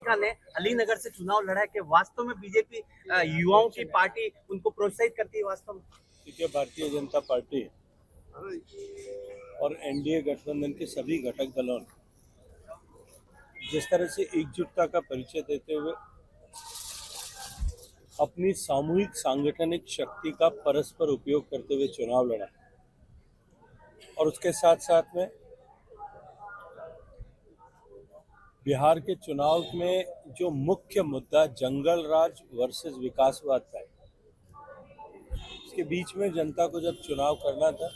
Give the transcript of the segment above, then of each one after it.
विधायिका ने अलीनगर से चुनाव लड़ा है कि वास्तव में बीजेपी युवाओं की पार्टी उनको प्रोत्साहित करती है वास्तव में? देखिए, भारतीय जनता पार्टी और एनडीए गठबंधन के सभी घटक दलों ने जिस तरह से एकजुटता का परिचय देते हुए अपनी सामूहिक सांगठनिक शक्ति का परस्पर उपयोग करते हुए चुनाव लड़ा और उसके साथ साथ में बिहार के चुनाव में जो मुख्य मुद्दा जंगल राज वर्सेस विकासवाद था, इसके बीच में जनता को जब चुनाव करना था,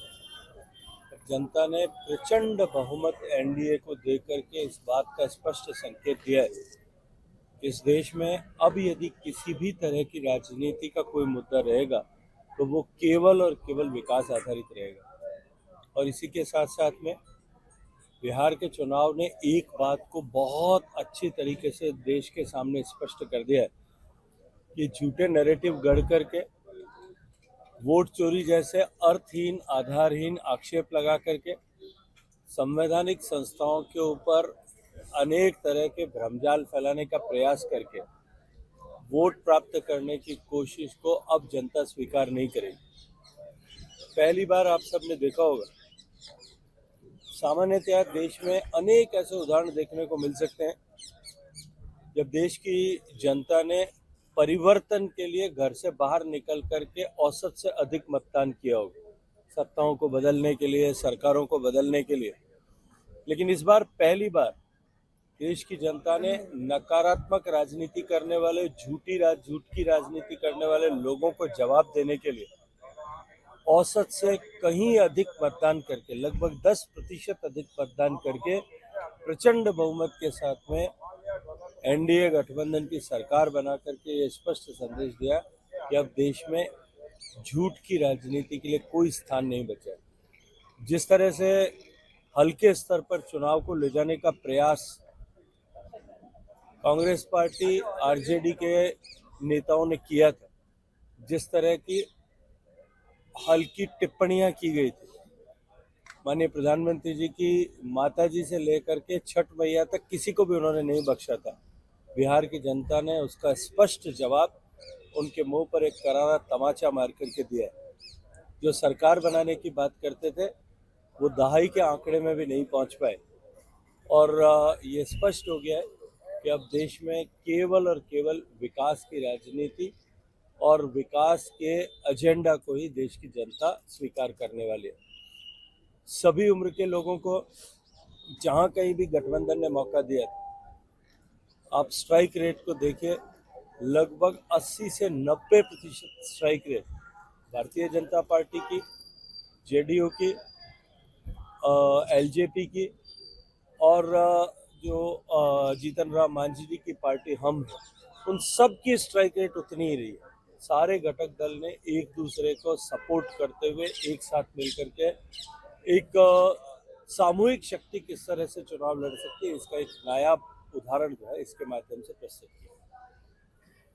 जनता ने प्रचंड बहुमत एनडीए को देकर के इस बात का स्पष्ट संकेत दिया है कि इस देश में अब यदि किसी भी तरह की राजनीति का कोई मुद्दा रहेगा तो वो केवल और केवल विकास आधारित रहेगा। और इसी के साथ साथ में बिहार के चुनाव ने एक बात को बहुत अच्छी तरीके से देश के सामने स्पष्ट कर दिया है कि झूठे नैरेटिव गढ़ करके वोट चोरी जैसे अर्थहीन आधारहीन आक्षेप लगा करके संवैधानिक संस्थाओं के ऊपर अनेक तरह के भ्रमजाल फैलाने का प्रयास करके वोट प्राप्त करने की कोशिश को अब जनता स्वीकार नहीं करेगी। पहली बार आप सबने देखा होगा, सामान्यतः देश में अनेक ऐसे उदाहरण देखने को मिल सकते हैं जब देश की जनता ने परिवर्तन के लिए घर से बाहर निकल करके औसत से अधिक मतदान किया होगा, सत्ताओं को बदलने के लिए, सरकारों को बदलने के लिए। लेकिन इस बार पहली बार देश की जनता ने नकारात्मक राजनीति करने वाले, झूठ की राजनीति करने वाले लोगों को जवाब देने के लिए औसत से कहीं अधिक मतदान करके, लगभग 10% अधिक मतदान करके प्रचंड बहुमत के साथ में एनडीए गठबंधन की सरकार बना करके ये स्पष्ट संदेश दिया कि अब देश में झूठ की राजनीति के लिए कोई स्थान नहीं बचा। जिस तरह से हल्के स्तर पर चुनाव को ले जाने का प्रयास कांग्रेस पार्टी आरजेडी के नेताओं ने किया था, जिस तरह की हल्की टिप्पणियां की गई थी, माननीय प्रधानमंत्री जी की माताजी से लेकर के छठ मैया तक किसी को भी उन्होंने नहीं बख्शा था। बिहार की जनता ने उसका स्पष्ट जवाब उनके मुंह पर एक करारा तमाचा मार करके दिया है। जो सरकार बनाने की बात करते थे वो दहाई के आंकड़े में भी नहीं पहुंच पाए और ये स्पष्ट हो गया है कि अब देश में केवल और केवल विकास की राजनीति और विकास के एजेंडा को ही देश की जनता स्वीकार करने वाली है। सभी उम्र के लोगों को जहां कहीं भी गठबंधन ने मौका दिया, आप स्ट्राइक रेट को देखिए, लगभग 80 से 90% strike rate Bharatiya Janata party की, जेडीयू की, एलजेपी की और जो जीतन राम मांझी जी की पार्टी हम है, उन सब की स्ट्राइक रेट उतनी ही रही है। सारे घटक दल ने एक दूसरे को सपोर्ट करते हुए एक साथ मिलकर के एक सामूहिक शक्ति किस तरह से चुनाव लड़ सकती है, इसका एक नायाब उदाहरण जो है इसके माध्यम से प्रस्तुत किया।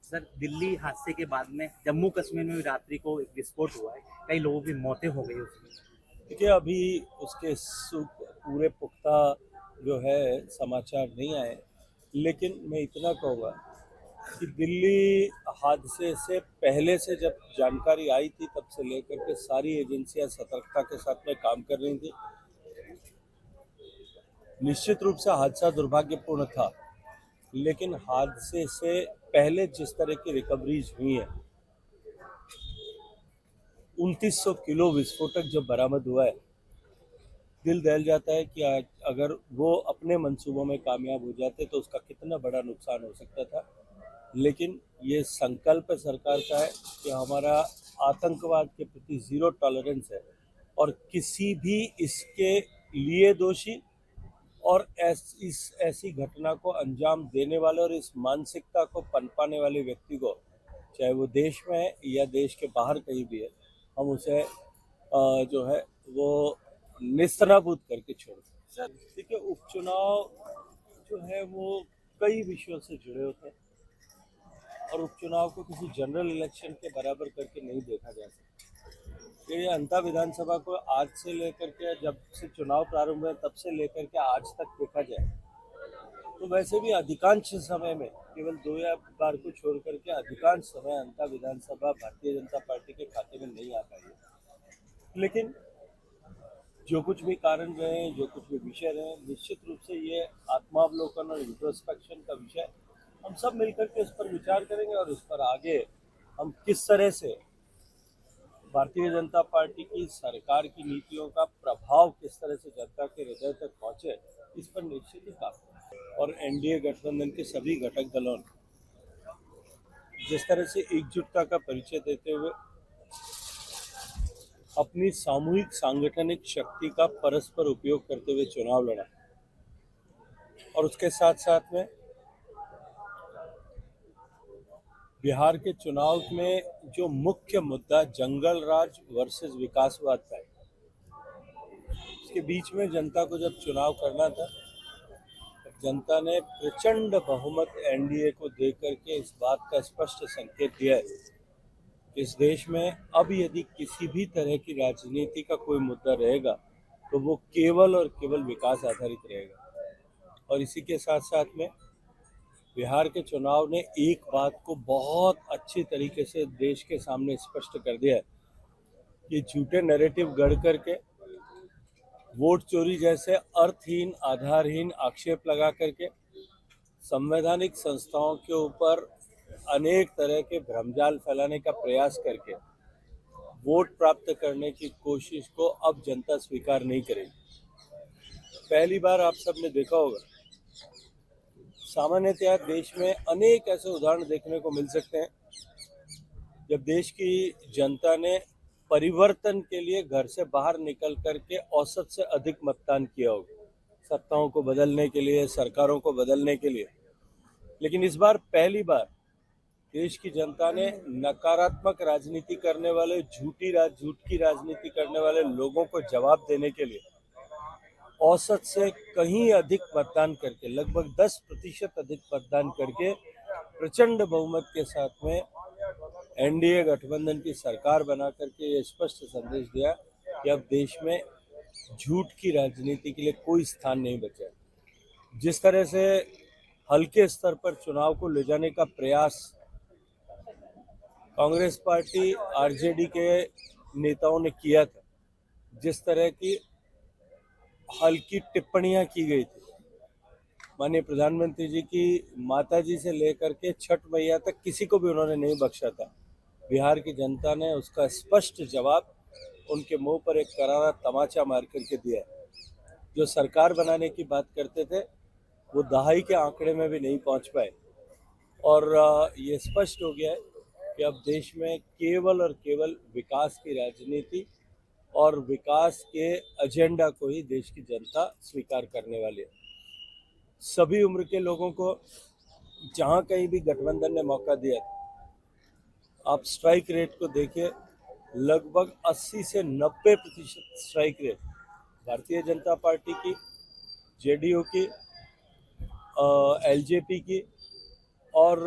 सर, दिल्ली हादसे के बाद में जम्मू कश्मीर में भी रात्रि को एक विस्फोट हुआ है, कई लोगों की मौतें हो गई उसमें। देखिए, अभी उसके पूरे पुख्ता जो है समाचार नहीं आए, लेकिन मैं इतना कहूँगा कि दिल्ली हादसे से पहले से जब जानकारी आई थी तब से लेकर के सारी एजेंसियां सतर्कता के साथ में काम कर रही थी। निश्चित रूप से हादसा दुर्भाग्यपूर्ण था, लेकिन हादसे से पहले जिस तरह की रिकवरीज हुई है, 2900 किलो विस्फोटक जो बरामद हुआ है, दिल दहल जाता है कि आज अगर वो अपने मंसूबों में कामयाब हो जाते तो उसका कितना बड़ा नुकसान हो सकता था। लेकिन ये संकल्प सरकार का है कि हमारा आतंकवाद के प्रति जीरो टॉलरेंस है और किसी भी इसके लिए दोषी और ऐसी घटना को अंजाम देने वाले और इस मानसिकता को पनपाने वाले व्यक्ति को, चाहे वो देश में है या देश के बाहर कहीं भी है, हम उसे जो है वो निस्तनाबूद करके छोड़ सकते हैं। देखिए, उपचुनाव जो है वो कई विषयों से जुड़े होते हैं और उपचुनाव को किसी जनरल इलेक्शन के बराबर करके नहीं देखा जा सकता। ये अंता विधानसभा को आज से लेकर के, जब से चुनाव प्रारंभ हुए तब से लेकर के आज तक देखा जाए तो वैसे भी अधिकांश समय में केवल 2 या बार को छोड़ करके अधिकांश समय अंता विधानसभा भारतीय जनता पार्टी के खाते में नहीं आ पाई है। लेकिन जो कुछ भी कारण रहे, जो कुछ भी विषय रहे, निश्चित रूप से ये आत्मावलोकन और इंट्रोस्पेक्शन का विषय, हम सब मिलकर के इस पर विचार करेंगे और इस पर आगे हम किस तरह से भारतीय जनता पार्टी की सरकार की नीतियों का प्रभाव किस तरह से जनता के हृदय तक पहुंचे, इस पर निश्चित ही काम करेंगे। और एनडीए गठबंधन के सभी घटक दलों ने जिस तरह से एकजुटता का परिचय देते हुए अपनी सामूहिक सांगठनिक शक्ति का परस्पर उपयोग करते हुए चुनाव लड़ा और उसके साथ साथ में बिहार के चुनाव में जो मुख्य मुद्दा जंगल राज वर्सेस विकासवाद था, उसके बीच में जनता को जब चुनाव करना था, जनता ने प्रचंड बहुमत एनडीए को देकर के इस बात का स्पष्ट संकेत दिया है कि इस देश में अब यदि किसी भी तरह की राजनीति का कोई मुद्दा रहेगा तो वो केवल और केवल विकास आधारित रहेगा। और इसी के साथ साथ में बिहार के चुनाव ने एक बात को बहुत अच्छी तरीके से देश के सामने स्पष्ट कर दिया है कि झूठे नैरेटिव गढ़ करके वोट चोरी जैसे अर्थहीन आधारहीन आक्षेप लगा करके संवैधानिक संस्थाओं के ऊपर अनेक तरह के भ्रमजाल फैलाने का प्रयास करके वोट प्राप्त करने की कोशिश को अब जनता स्वीकार नहीं करेगी। पहली बार आप सबने देखा होगा, सामान्यतया देश में अनेक ऐसे उदाहरण देखने को मिल सकते हैं जब देश की जनता ने परिवर्तन के लिए घर से बाहर निकल करके औसत से अधिक मतदान किया होगा, सत्ताओं को बदलने के लिए, सरकारों को बदलने के लिए। लेकिन इस बार पहली बार देश की जनता ने नकारात्मक राजनीति करने वाले, झूठ की राजनीति करने वाले लोगों को जवाब देने के लिए औसत से कहीं अधिक मतदान करके, लगभग 10% अधिक मतदान करके प्रचंड बहुमत के साथ में एनडीए गठबंधन की सरकार बना करके ये स्पष्ट संदेश दिया कि अब देश में झूठ की राजनीति के लिए कोई स्थान नहीं बचा। जिस तरह से हल्के स्तर पर चुनाव को ले जाने का प्रयास कांग्रेस पार्टी आरजेडी के नेताओं ने किया था, जिस तरह की हल्की टिप्पणियां की गई थी, माननीय प्रधानमंत्री जी की माता जी से लेकर के छठ मैया तक किसी को भी उन्होंने नहीं बख्शा था। बिहार की जनता ने उसका स्पष्ट जवाब उनके मुंह पर एक करारा तमाचा मार करके दिया। जो सरकार बनाने की बात करते थे वो दहाई के आंकड़े में भी नहीं पहुंच पाए और ये स्पष्ट हो गया है कि अब देश में केवल और केवल विकास की राजनीति और विकास के एजेंडा को ही देश की जनता स्वीकार करने वाली है। सभी उम्र के लोगों को जहां कहीं भी गठबंधन ने मौका दिया, आप स्ट्राइक रेट को देखिए, लगभग 80 से 90% strike rate Bharatiya Janata party की, जेडीयू की, एलजेपी की और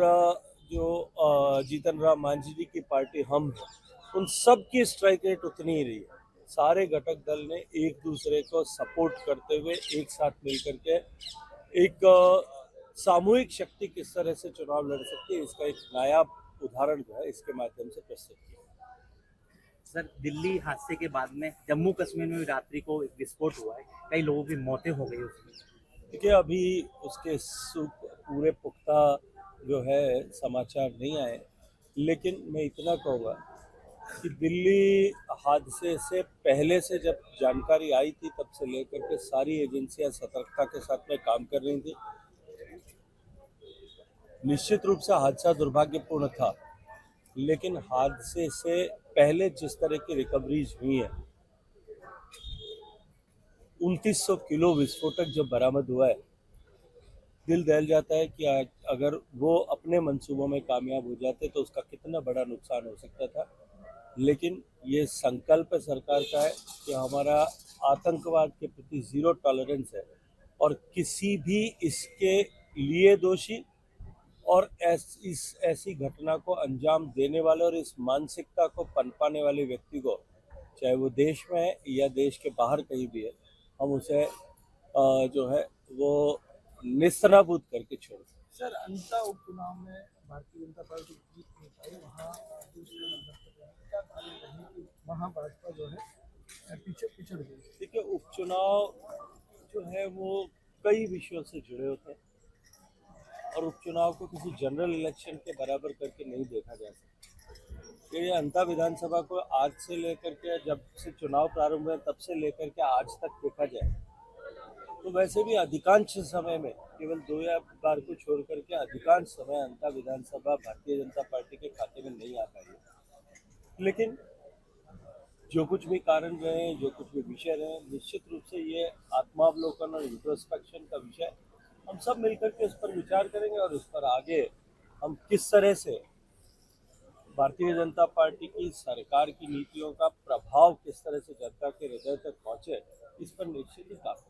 जो जीतन राम मांझी जी की पार्टी हम हैं, उन सब की स्ट्राइक रेट उतनी ही रही है। सारे घटक दल ने एक दूसरे को सपोर्ट करते हुए एक साथ मिलकर के एक सामूहिक शक्ति किस तरह से चुनाव लड़ सकती है, इसका एक नायाब उदाहरण जो है इसके माध्यम से प्रस्तुत किया। सर, दिल्ली हादसे के बाद में जम्मू कश्मीर में भी रात्रि को एक विस्फोट हुआ है, कई लोगों की मौतें हो गई उसमें। देखिए, अभी उसके पूरे पुख्ता जो है समाचार नहीं आए, लेकिन मैं इतना कहूँगा कि दिल्ली हादसे से पहले से जब जानकारी आई थी तब से लेकर के सारी एजेंसियां सतर्कता के साथ में काम कर रही थी। निश्चित रूप से हादसा दुर्भाग्यपूर्ण था, लेकिन हादसे से पहले जिस तरह की रिकवरीज हुई है, 2900 किलो विस्फोटक जो बरामद हुआ है, दिल दहल जाता है कि अगर वो अपने मंसूबों में कामयाब हो जाते तो उसका कितना बड़ा नुकसान हो सकता था। लेकिन ये संकल्प सरकार का है कि हमारा आतंकवाद के प्रति ज़ीरो टॉलरेंस है और किसी भी इसके लिए दोषी और ऐसी घटना को अंजाम देने वाले और इस मानसिकता को पनपाने वाले व्यक्ति को, चाहे वो देश में है या देश के बाहर कहीं भी है, हम उसे जो है वो निस्तनाबूद करके छोड़ दें। सर, अंता उपचुनाव में भारतीय जनता पार्टी जीत नहीं पाई, वहाँ दूसरे नंबर पर रही। क्या कारण रहे कि वहाँ भाजपा जो है पीछे पिछड़ गई? देखिए, उपचुनाव जो है वो कई विषयों से जुड़े होते हैं और उपचुनाव को किसी जनरल इलेक्शन के बराबर करके नहीं देखा जा सकता। ये अंता विधानसभा को आज से लेकर के, जब से चुनाव प्रारंभ हुए तब से लेकर के आज तक देखा जाए तो वैसे भी अधिकांश समय में केवल 2 या बार को छोड़ करके अधिकांश समय अंता विधानसभा भारतीय जनता पार्टी के खाते में नहीं आ पाई है। लेकिन जो कुछ भी कारण रहे, जो कुछ भी विषय रहे, निश्चित रूप से ये आत्मावलोकन और इंट्रोस्पेक्शन का विषय, हम सब मिलकर के उस पर विचार करेंगे और उस पर आगे हम किस तरह से भारतीय जनता पार्टी की सरकार की नीतियों का प्रभाव किस तरह से जनता के हृदय तक पहुंचे, इस पर निश्चित ही काम